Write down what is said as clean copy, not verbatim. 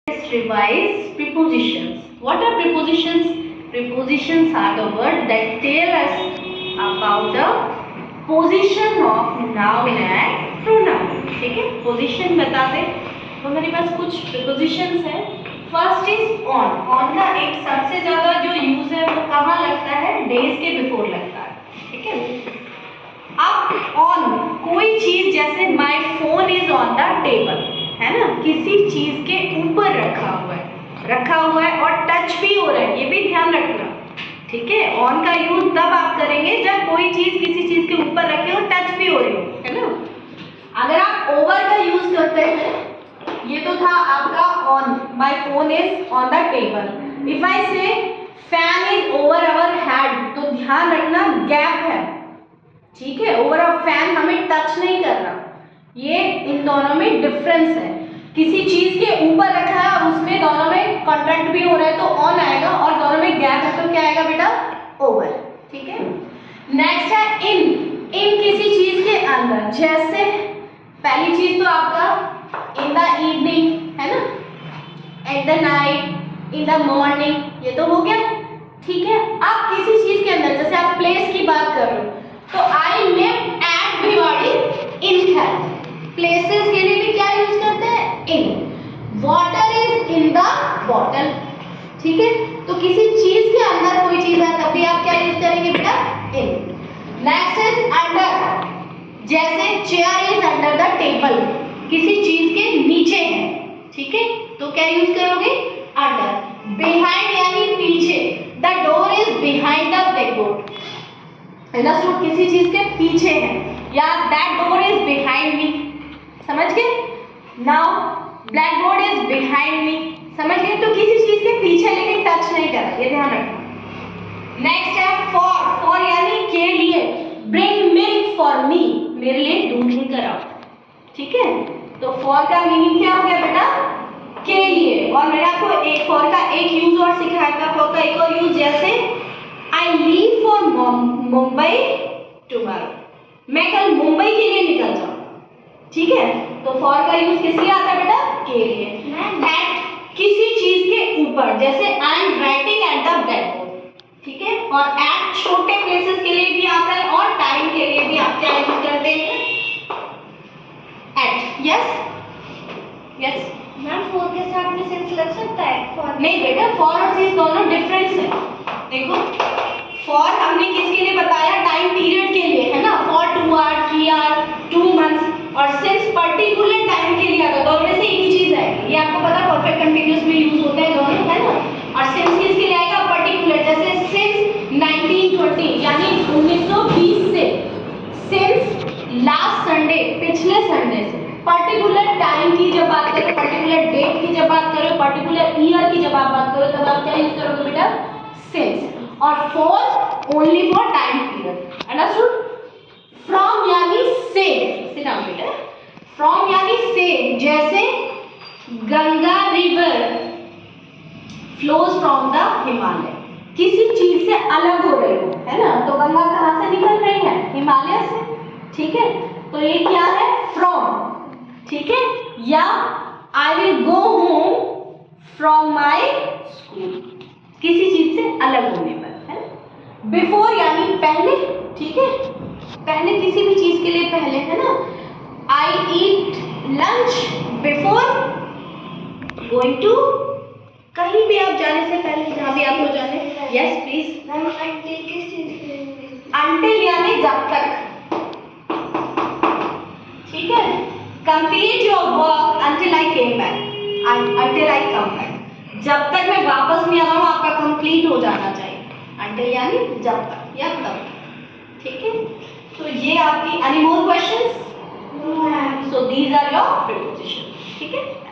Let's revise prepositions. What are prepositions? Prepositions are the words that tell us about the position of noun and pronoun. ठीक है, position बता दे। तो मेरे पास कुछ prepositions है। First is on. On का एक सबसे ज़्यादा जो use है वो कहाँ लगता है? Days के before लगता है। ठीक है। अब on कोई चीज जैसे my phone is on the table है ना, किसी चीज के ऊपर रखा हुआ है और टच भी हो रहा है, ये भी ध्यान रखना। ठीक है, ऑन का यूज तब आप करेंगे जब कोई चीज किसी चीज के ऊपर रखे हो, टच भी हो रही हो, है ना। अगर आप ओवर का यूज करते हैं, ये तो था आपका on, my phone is on the table. If I say fan is over our head, तो ध्यान रखना गैप है। ठीक है, ओवर अ फैन हमें टच नहीं करना, ये इन दोनों में डिफरेंस है। किसी चीज के ऊपर रखा है और उसमें दोनों में कांटेक्ट भी हो रहा है तो ऑन आएगा, और दोनों में गैप है तो क्या आएगा बेटा? ओवर। ठीक है। नेक्स्ट है इन। इन किसी चीज के अंदर, जैसे पहली चीज तो आपका इन द इवनिंग है ना, at the night, in the morning, ये तो हो गया। ठीक है, अब किसी चीज के अंदर, जैसे आप प्लेस की बात कर रहे हो, तो I live at Bhiwadi in है। प्लेसेस के लिए भी क्या यूज करते हैं? In. Water is in the bottle. ठीक है, तो किसी चीज के अंदर कोई चीज है तब भी आप क्या यूज करेंगे बेटा? इन। नेक्स्ट इज अंडर, जैसे chair is under the table, किसी चीज के नीचे है। ठीक है, तो क्या यूज करोगे? अंडर। बिहाइंड यानी पीछे, the door is behind the blackboard है ना, सो किसी चीज के पीछे है, या that door is behind me, समझ गए? Now black board is behind me, समझ गए? तो किसी चीज के पीछे लेकिन टच नहीं कर रहा, ये ध्यान रखना। नेक्स्ट है फॉर। फॉर यानी के लिए, ब्रिंग मिल्क फॉर मी, मेरे लिए दूध लेकर आओ। ठीक है, तो फॉर का मीनिंग क्या हो गया बेटा? के लिए। और मैंने आपको एक फॉर का एक यूज और सिखाया था, फॉर का एक और यूज, जैसे I leave for Mumbai tomorrow, मैं कल मुंबई के लिए निकल जाऊँ। ठीक है, तो फॉर का यूज किस लिए आता है बेटा? के लिए। एट किसी चीज के ऊपर, जैसे I am writing at the blackboard. ठीक है, और एट छोटे प्लेसेस के लिए भी आता है और टाइम के लिए भी आप क्या यूज करते हैं? Eight. Yes yes ma'am, four के साथ में सेंस लग सकता है? फॉर नहीं बेटा, फॉर और सिंस दोनों डिफरेंस है। देखो, फॉर हमने किसके लिए बताया? टाइम पीरियड के लिए, है ना, फॉर 2 आवर, 3 आवर, 2 मंथ्स, और सिंस पर्टिकुलर टाइम के लिए आता है। दोनों में से एक ही चीज है, ये आपको पता, परफेक्ट कंटीन्यूअस में यूज होते हैं दोनों, है ना। और सिंस किसके लिए आएगा? पर्टिकुलर, जैसे सिंस 1920 यानी 1920 से, सिंस लास्ट संडे, पिछले संडे से। पर्टिकुलर टाइम की जब बात करो, पर्टिकुलर डेट की जब बात करो, पर्टिकुलर ईयर की जब आप बात करो, तब आप क्या यूज करोगे बेटा? सिंस। और for only for time period, understood? From यानी से, सिट डाउन बेटा। फ्रॉम यानी से, जैसे Ganga river flows from the Himalaya, किसी चीज से अलग हो रही हो, है ना, तो गंगा कहाँ से निकल रही है? हिमालय से। ठीक है, तो ये क्या है? फ्रॉम। ठीक है, या I will go home from my school, किसी चीज से अलग होने पर, है ना। बिफोर यानी पहले। ठीक है, पहले किसी भी चीज के लिए पहले, है ना। I eat lunch before going to, कहीं भी आप जाने से पहले, जहां भी आपको जाने। Yes please. मैम, अंटिल किस चीज के लिए? अंटिल यानी जब तक। ठीक है, complete your work until I came back, until I come back, जब तक मैं वापस नहीं आ रहा हूँ आपका कंप्लीट हो जाना चाहिए। अंटिल यानी जब तक या तब तक। ठीक है, तो ये आपकी, any more questions? So these are your preposition. ठीक है।